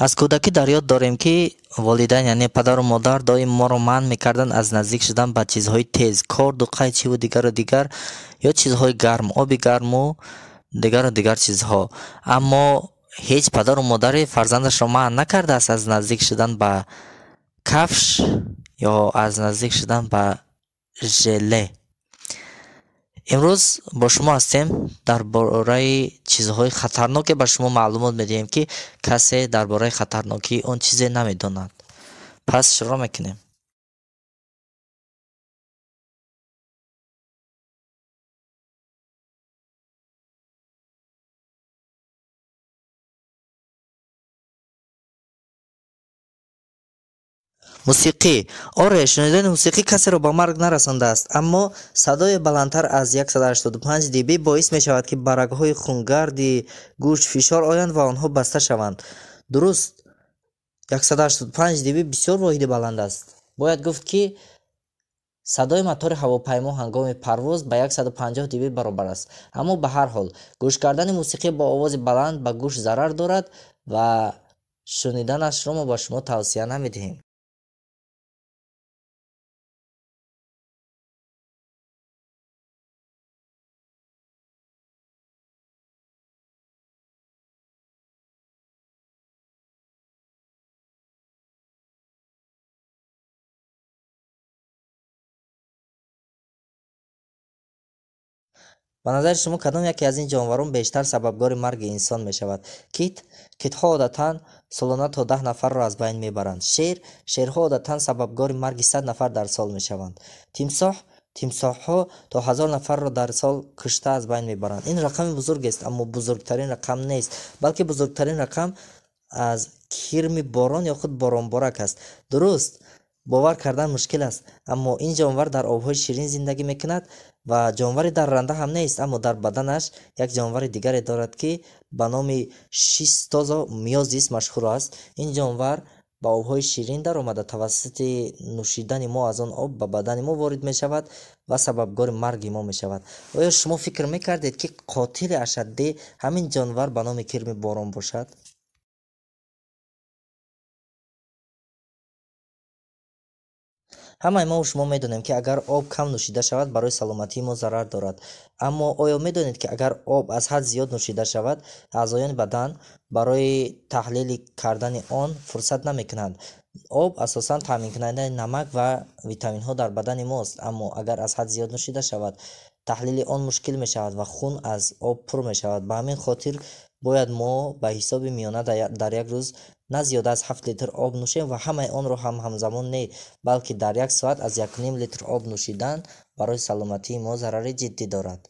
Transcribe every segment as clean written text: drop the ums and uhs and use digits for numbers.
аз кӯдакӣ дар ёд дорем ки волидайн яъне падару модар доим моро манъ мекарданд аз наздик шудан ба чизҳои тез, корду қайчиву дигару дигар ё чизҳои гарм, оби гарму дигару дигар чизҳо. Аммо ҳеҷ падару модаре фарзандашро манъ накардааст аз наздик шудан ба кафш ё аз наздик шудан ба желе. имрӯз бо шумо ҳастем дар бораи чизҳои хатарноке ба шумо маълумот медиҳем ки касе дар бораи хатарнокии он чизе намедонад. пас шуруъ мекунем. мусиқӣ. оре, шунидани мусиқӣ касеро ба марг нарасондааст, аммо садои баландтар аз 185 dB боис мешавад ки барагҳои хунгарди гӯшт фишор оянд ва онҳо баста шаванд. дуруст, 185 dB бисёр воҳиди баланд аст. бояд гуфт ки садои мотори ҳавопаймо ҳангоми парвоз ба 150 dB баробар аст. Аммо ба ҳар ҳол, гӯш кардани мусиқӣ бо овози баланд ба гӯш зарар дорад ва шуниданашро мо ба шумо тавсия намедиҳем. ба назари шумо кадом яке аз ин ҷонварон бештар сабабгори марги инсон мешавад? Китҳо одатан солона то 10 нафарро аз байн мебаранд. Шерҳо одатан сабабгори марги 100 нафар дар сол мешаванд. Тимсоҳҳо то 1000 нафарро дар сол кушта аз байн мебаранд. ин рақами бузургест, аммо бузургтарин рақам нест, балки бузургтарин рақам аз кирми борон ё худ боронборак аст. дуруст, бовар кардан мушкил аст, аммо ин ҷонвар дар обҳои ширин зиндагӣ мекунад ва ҷонвари дарранда ҳам нест, аммо дар баданаш як ҷонвари дигаре дорад ки ба номи шистозомиозис машҳур аст. ин ҷонвар ба обҳои ширин даромада тавассути нӯшидани мо аз он об ба бадани мо ворид мешавад ва сабабгори марги мо мешавад. оё шумо фикр мекардед ки қотили ашаддӣ ҳамин ҷонвар ба номи кирми борон бошад? ҳамаи мо шумо медонем ки агар об кам нӯшида шавад барои саломатии мо зарар дорад. Аммо оё медонед ки агар об аз ҳад зиёд нӯшида шавад, аъзоёни бадан барои таҳлили кардани он фурсат намекунанд. об асосан таъминкунандаи намак ва витаминҳо дар бадани мост, аммо агар аз ҳад зиёд нӯшида шавад, таҳлили он мушкил мешавад ва хун аз об пур мешавад. ба ҳамин хотир бояд мо ба ҳисоби миёна дар як рӯз на зиёда аз 7 литр об нӯшем ва ҳамаи онро ҳамзамон не, балки дар як соат аз 1.5 литр об нӯшидан барои саломатии мо зарари ҷиддӣ дорад.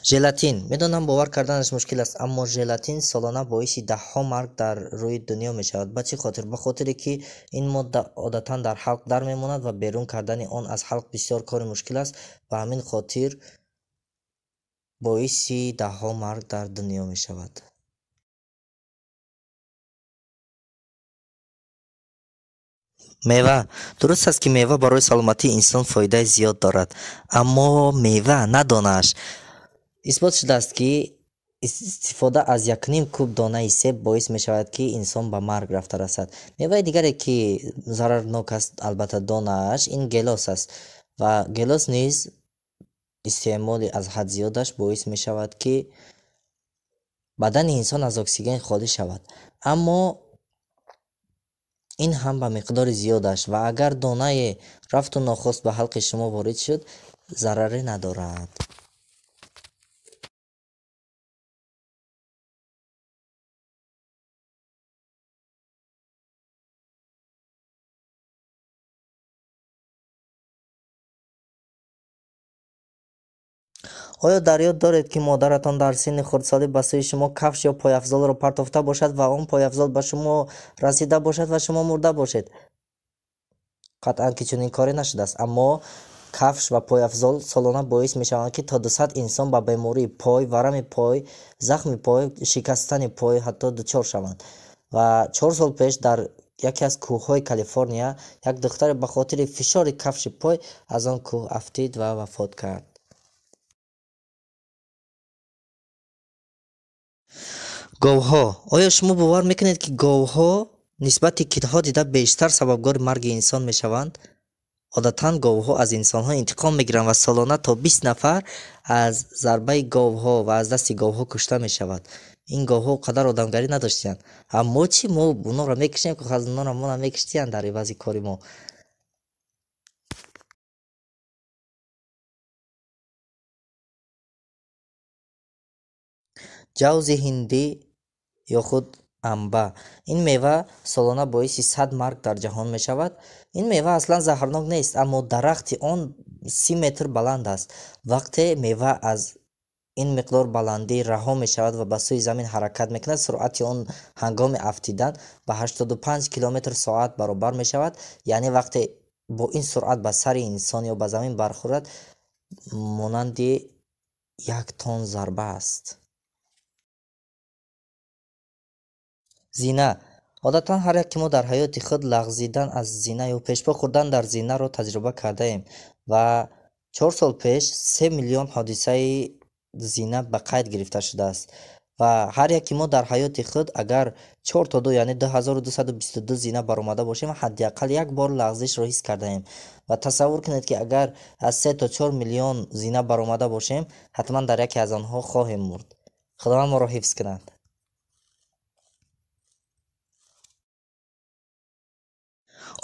желатин. медонам бовар карданаш мушкил аст, аммо желатин солона боиси даҳҳо марг дар рӯи дунё мешавад. ба чӣ хотир? ба хотире ки ин модда одатан дар ҳалқ дар мемонад ва берун кардани он аз ҳалқ бисёр кори мушкил аст. ба ҳамин хотир боиси даҳҳо марг дар дунё мешавад. мева. дуруст аст ки мева барои саломатии инсон фоидаи зиёд дорад, аммо мева на донааш. исбот шудааст ки истифода аз 1.5 куб донаи себ боис мешавад ки инсон ба марг рафта расад. меваи дигаре ки зарарнок аст, албатта донааш, ин гелос аст ва гелос низ истеъмоли аз ҳад зиёдаш боис мешавад ки бадани инсон аз оксиген холӣ шавад. аммо ин ҳам ба миқдори зиёдаш ва агар донае рафту нохост ба ҳалқи шумо ворид шуд, зараре надорад. оё дар ёд доред ки модаратон дар синни хурдсолӣ ба сӯи шумо кафш ё пойафзолро партофта бошад ва он пойафзол ба шумо расида бошад ва шумо мурда бошед? қатъан ки чунин коре нашудааст, аммо кафш ва пойафзол солона боис мешаванд ки то 200 инсон ба бемории пой, варами пой, захми пой, шикастани пой ҳатто дучор шаванд. ва 4 сол пеш дар яке аз кӯҳҳои Калифорния як духтаре ба хотири фишори кафши пой аз он кӯҳ афтид ва вафот кард. говҳо. оё шумо бовар мекунед ки говҳо нисбати китҳо дида бештар сабабгори марги инсон мешаванд? одатан говҳо аз инсонҳо интиқом мегиранд ва солона то 20 нафар аз зарбаи говҳо ва аз дасти говҳо кушта мешавад. ин говҳо қадар одамгарӣ надоштиянд. Мо чӣ? мо онҳоро мекушем, коғазномаро мо намекуштиянд дар ивази кори мо. ҷавзи ҳиндӣ ё худ амба. ин мева солона боиси 100 марг дар ҷаҳон мешавад. ин мева аслан заҳрнок нест, аммо дарахти он 30 метр баланд аст. вақте мева аз ин миқдор баландӣ раҳо мешавад ва ба сӯи замин ҳаракат мекунад, суръати он ҳангоми афтидан ба 85 км/соат баробар мешавад. яъне вақте бо ин суръат ба сари инсон ё ба замин бархӯрад, монанди 1 тонн зарба аст. зина. одатан ҳар яке мо дар ҳаёти худ лағзидан аз зина ё пешпо хӯрдан дар зинаро таҷриба кардаем ва 4 сол пеш 3 миллион ҳодисаи зина ба қайд гирифта шудааст ва ҳар яке мо дар ҳаёти худ агар 4 то 2 яъне 2222 зина баромада бошем, ҳадди ақал як бор лағзишро ҳис кардаем ва тасаввур кунед ки агар аз 3 то 4 миллион зина баромада бошем, ҳатман дар яке аз онҳо хоҳем мурд. худованд моро ҳифз кунад.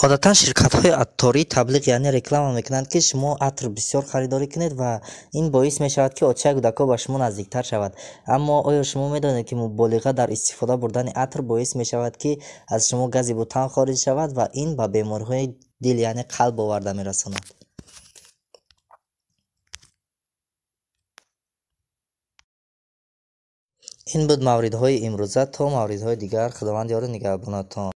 одатан ширкатҳои атторӣ таблиғ яъне реклама мекунанд ки шумо атр бисёр харидорӣ кунед ва ин боис мешавад ки очаи кӯдакҳо ба шумо наздиктар шавад. аммо оё шумо медонед ки муболиға дар истифода бурдани атр боис мешавад ки аз шумо гази бутан хориҷ шавад ва ин ба бемориҳои дил яъне қалб оварда мерасонад. ин буд мавридҳои имрӯза. То мавридҳои дигар, худованд ёру нигаҳбонатон.